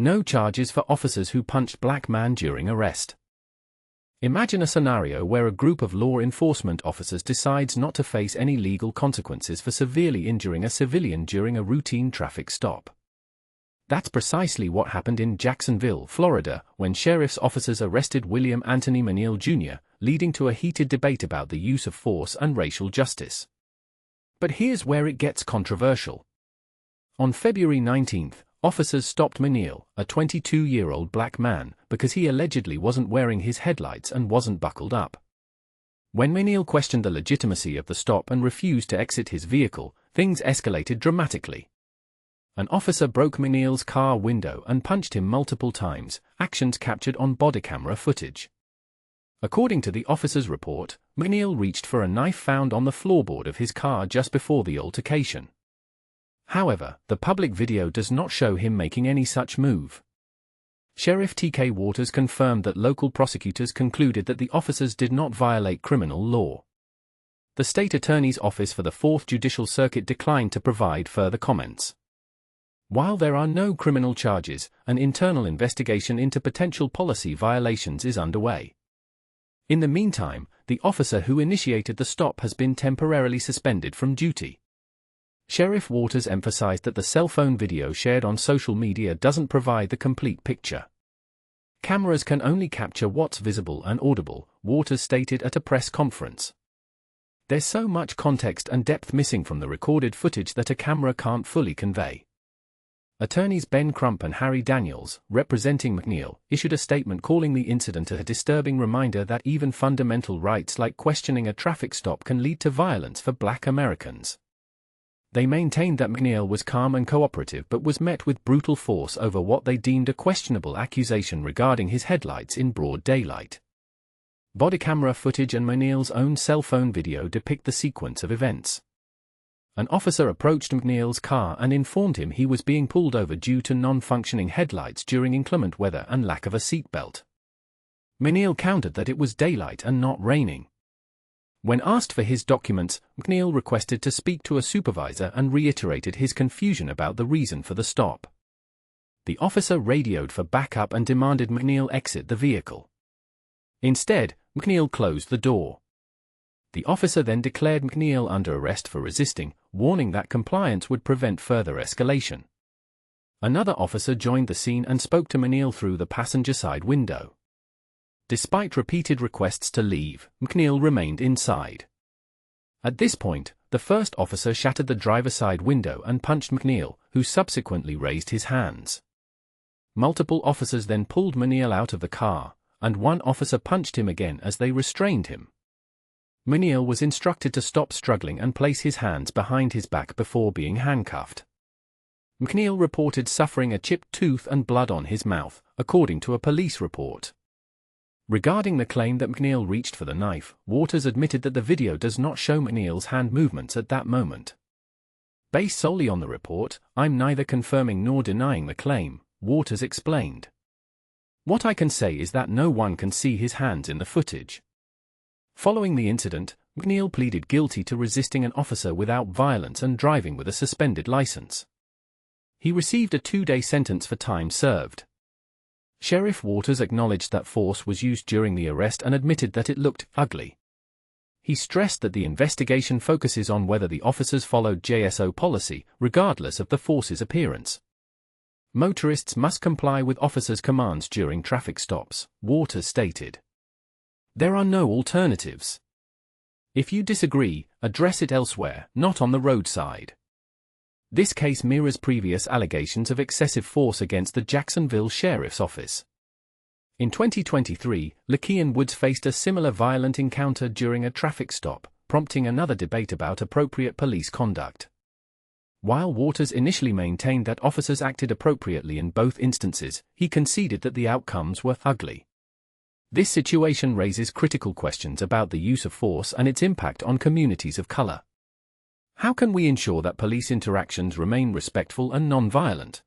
No charges for officers who punched black man during arrest. Imagine a scenario where a group of law enforcement officers decides not to face any legal consequences for severely injuring a civilian during a routine traffic stop. That's precisely what happened in Jacksonville, Florida, when sheriff's officers arrested William Anthony McNeil Jr., leading to a heated debate about the use of force and racial justice. But here's where it gets controversial. On February 19, officers stopped McNeil, a 22-year-old black man, because he allegedly wasn't wearing his headlights and wasn't buckled up. When McNeil questioned the legitimacy of the stop and refused to exit his vehicle, things escalated dramatically. An officer broke McNeil's car window and punched him multiple times, actions captured on body camera footage. According to the officer's report, McNeil reached for a knife found on the floorboard of his car just before the altercation. However, the public video does not show him making any such move. Sheriff T.K. Waters confirmed that local prosecutors concluded that the officers did not violate criminal law. The state attorney's office for the 4th Judicial Circuit declined to provide further comments. While there are no criminal charges, an internal investigation into potential policy violations is underway. In the meantime, the officer who initiated the stop has been temporarily suspended from duty. Sheriff Waters emphasized that the cell phone video shared on social media doesn't provide the complete picture. Cameras can only capture what's visible and audible, Waters stated at a press conference. There's so much context and depth missing from the recorded footage that a camera can't fully convey. Attorneys Ben Crump and Harry Daniels, representing McNeil, issued a statement calling the incident a disturbing reminder that even fundamental rights like questioning a traffic stop can lead to violence for black Americans. They maintained that McNeil was calm and cooperative but was met with brutal force over what they deemed a questionable accusation regarding his headlights in broad daylight. Body camera footage and McNeil's own cell phone video depict the sequence of events. An officer approached McNeil's car and informed him he was being pulled over due to non-functioning headlights during inclement weather and lack of a seatbelt. McNeil countered that it was daylight and not raining. When asked for his documents, McNeil requested to speak to a supervisor and reiterated his confusion about the reason for the stop. The officer radioed for backup and demanded McNeil exit the vehicle. Instead, McNeil closed the door. The officer then declared McNeil under arrest for resisting, warning that compliance would prevent further escalation. Another officer joined the scene and spoke to McNeil through the passenger side window. Despite repeated requests to leave, McNeil remained inside. At this point, the first officer shattered the driver's side window and punched McNeil, who subsequently raised his hands. Multiple officers then pulled McNeil out of the car, and one officer punched him again as they restrained him. McNeil was instructed to stop struggling and place his hands behind his back before being handcuffed. McNeil reported suffering a chipped tooth and blood on his mouth, according to a police report. Regarding the claim that McNeil reached for the knife, Waters admitted that the video does not show McNeil's hand movements at that moment. Based solely on the report, I'm neither confirming nor denying the claim, Waters explained. What I can say is that no one can see his hands in the footage. Following the incident, McNeil pleaded guilty to resisting an officer without violence and driving with a suspended license. He received a 2-day sentence for time served. Sheriff Waters acknowledged that force was used during the arrest and admitted that it looked ugly. He stressed that the investigation focuses on whether the officers followed JSO policy, regardless of the force's appearance. Motorists must comply with officers' commands during traffic stops, Waters stated. There are no alternatives. If you disagree, address it elsewhere, not on the roadside. This case mirrors previous allegations of excessive force against the Jacksonville Sheriff's Office. In 2023, Lakean Woods faced a similar violent encounter during a traffic stop, prompting another debate about appropriate police conduct. While Waters initially maintained that officers acted appropriately in both instances, he conceded that the outcomes were ugly. This situation raises critical questions about the use of force and its impact on communities of color. How can we ensure that police interactions remain respectful and non-violent?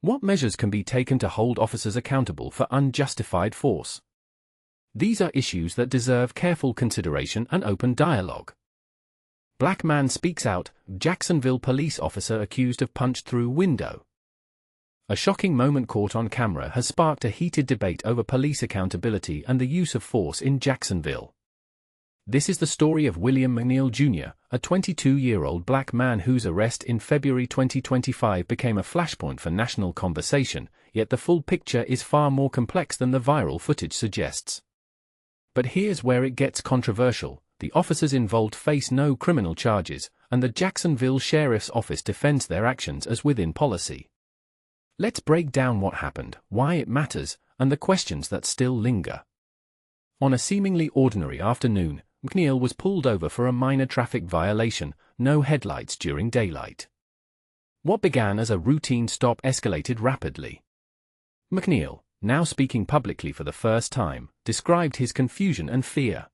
What measures can be taken to hold officers accountable for unjustified force? These are issues that deserve careful consideration and open dialogue. Black man speaks out, Jacksonville police officer accused of punch through window. A shocking moment caught on camera has sparked a heated debate over police accountability and the use of force in Jacksonville. This is the story of William McNeil Jr., a 22-year-old black man whose arrest in February 2025 became a flashpoint for national conversation, yet the full picture is far more complex than the viral footage suggests. But here's where it gets controversial. The officers involved face no criminal charges, and the Jacksonville Sheriff's Office defends their actions as within policy. Let's break down what happened, why it matters, and the questions that still linger. On a seemingly ordinary afternoon, McNeil was pulled over for a minor traffic violation, no headlights during daylight. What began as a routine stop escalated rapidly. McNeil, now speaking publicly for the first time, described his confusion and fear.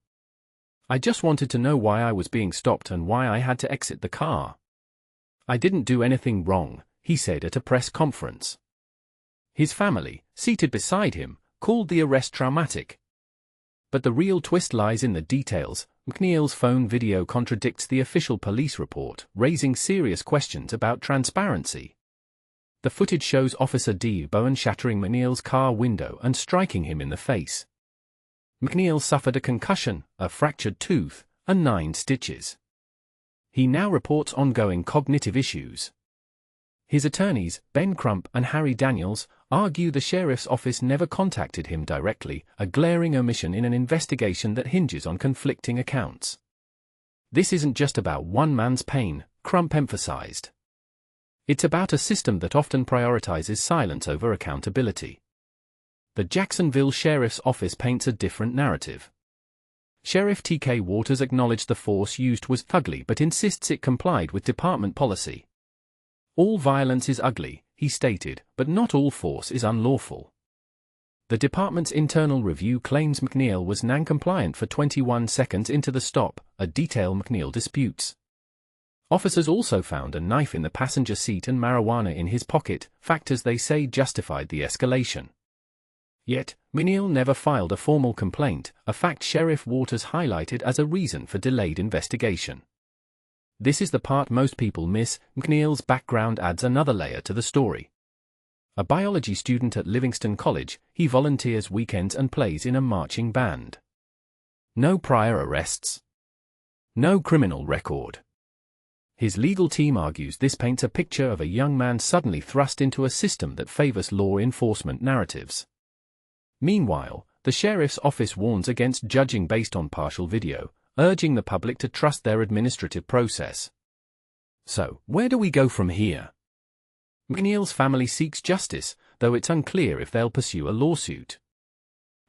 "I just wanted to know why I was being stopped and why I had to exit the car. I didn't do anything wrong," he said at a press conference. His family, seated beside him, called the arrest traumatic. But the real twist lies in the details. McNeil's phone video contradicts the official police report, raising serious questions about transparency. The footage shows Officer D. Bowen shattering McNeil's car window and striking him in the face. McNeil suffered a concussion, a fractured tooth, and 9 stitches. He now reports ongoing cognitive issues. His attorneys, Ben Crump and Harry Daniels, argue the sheriff's office never contacted him directly, a glaring omission in an investigation that hinges on conflicting accounts. "This isn't just about one man's pain," Crump emphasized. "It's about a system that often prioritizes silence over accountability." The Jacksonville Sheriff's Office paints a different narrative. Sheriff T.K. Waters acknowledged the force used was ugly but insists it complied with department policy. "All violence is ugly," he stated, "but not all force is unlawful." The department's internal review claims McNeil was non-compliant for 21 seconds into the stop, a detail McNeil disputes. Officers also found a knife in the passenger seat and marijuana in his pocket, factors they say justified the escalation. Yet, McNeil never filed a formal complaint, a fact Sheriff Waters highlighted as a reason for delayed investigation. This is the part most people miss. McNeil's background adds another layer to the story. A biology student at Livingston College, he volunteers weekends and plays in a marching band. No prior arrests. No criminal record. His legal team argues this paints a picture of a young man suddenly thrust into a system that favors law enforcement narratives. Meanwhile, the sheriff's office warns against judging based on partial video, urging the public to trust their administrative process. So, where do we go from here? McNeil's family seeks justice, though it's unclear if they'll pursue a lawsuit.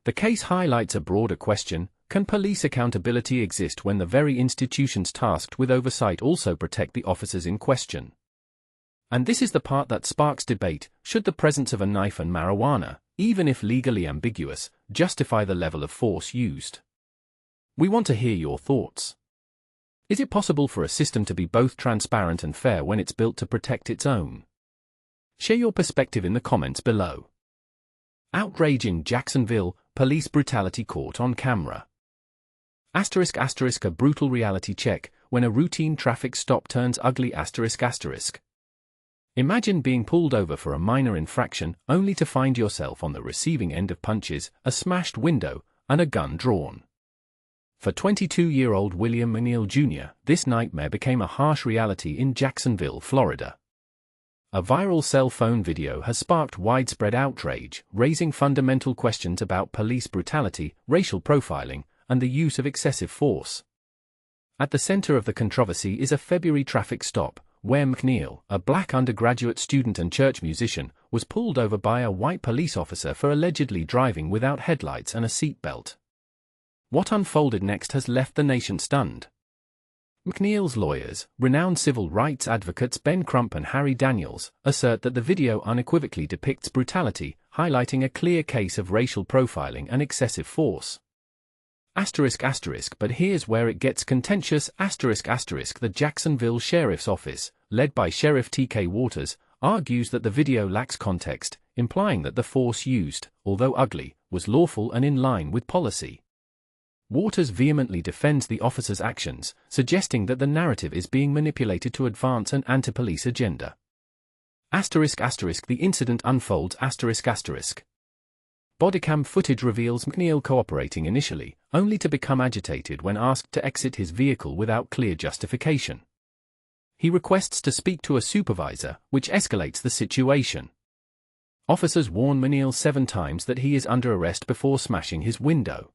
The case highlights a broader question: can police accountability exist when the very institutions tasked with oversight also protect the officers in question? And this is the part that sparks debate: should the presence of a knife and marijuana, even if legally ambiguous, justify the level of force used? We want to hear your thoughts. Is it possible for a system to be both transparent and fair when it's built to protect its own? Share your perspective in the comments below. Outrage in Jacksonville, police brutality caught on camera. ***, a brutal reality check, when a routine traffic stop turns ugly ***. Imagine being pulled over for a minor infraction, only to find yourself on the receiving end of punches, a smashed window, and a gun drawn. For 22-year-old William McNeil Jr., this nightmare became a harsh reality in Jacksonville, Florida. A viral cell phone video has sparked widespread outrage, raising fundamental questions about police brutality, racial profiling, and the use of excessive force. At the center of the controversy is a February traffic stop, where McNeil, a black undergraduate student and church musician, was pulled over by a white police officer for allegedly driving without headlights and a seatbelt. What unfolded next has left the nation stunned. McNeil's lawyers, renowned civil rights advocates Ben Crump and Harry Daniels, assert that the video unequivocally depicts brutality, highlighting a clear case of racial profiling and excessive force. But here's where it gets contentious. The Jacksonville Sheriff's Office, led by Sheriff T.K. Waters, argues that the video lacks context, implying that the force used, although ugly, was lawful and in line with policy. Waters vehemently defends the officer's actions, suggesting that the narrative is being manipulated to advance an anti-police agenda. The incident unfolds. Bodycam footage reveals McNeil cooperating initially, only to become agitated when asked to exit his vehicle without clear justification. He requests to speak to a supervisor, which escalates the situation. Officers warn McNeil 7 times that he is under arrest before smashing his window.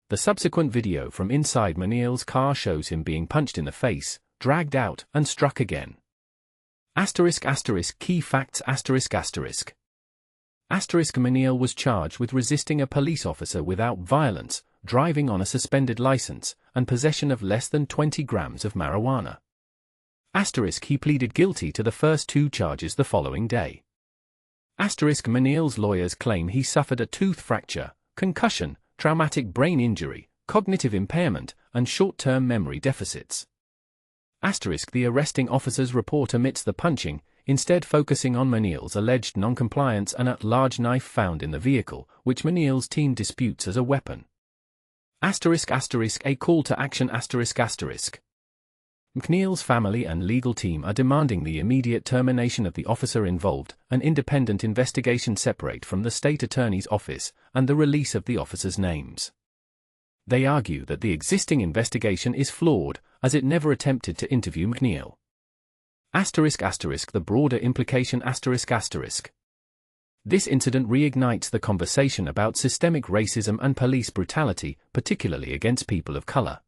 The subsequent video from inside McNeil's car shows him being punched in the face, dragged out, and struck again. Key facts. McNeil was charged with resisting a police officer without violence, driving on a suspended license, and possession of less than 20 grams of marijuana. He pleaded guilty to the first 2 charges the following day. McNeil's lawyers claim he suffered a tooth fracture, concussion, traumatic brain injury, cognitive impairment, and short-term memory deficits. The arresting officers report omits the punching, instead focusing on McNeil's alleged non-compliance and at-large knife found in the vehicle, which McNeil's team disputes as a weapon. A call to action. McNeil's family and legal team are demanding the immediate termination of the officer involved, an independent investigation separate from the state attorney's office, and the release of the officers' names. They argue that the existing investigation is flawed, as it never attempted to interview McNeil. The broader implication. This incident reignites the conversation about systemic racism and police brutality, particularly against people of color.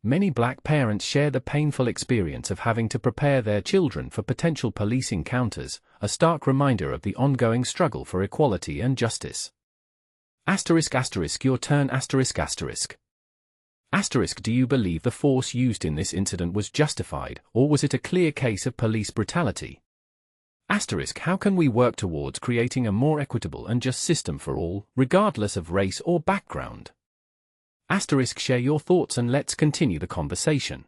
Many black parents share the painful experience of having to prepare their children for potential police encounters, a stark reminder of the ongoing struggle for equality and justice. Your turn. Do you believe the force used in this incident was justified, or was it a clear case of police brutality? How can we work towards creating a more equitable and just system for all, regardless of race or background? Share your thoughts and let's continue the conversation.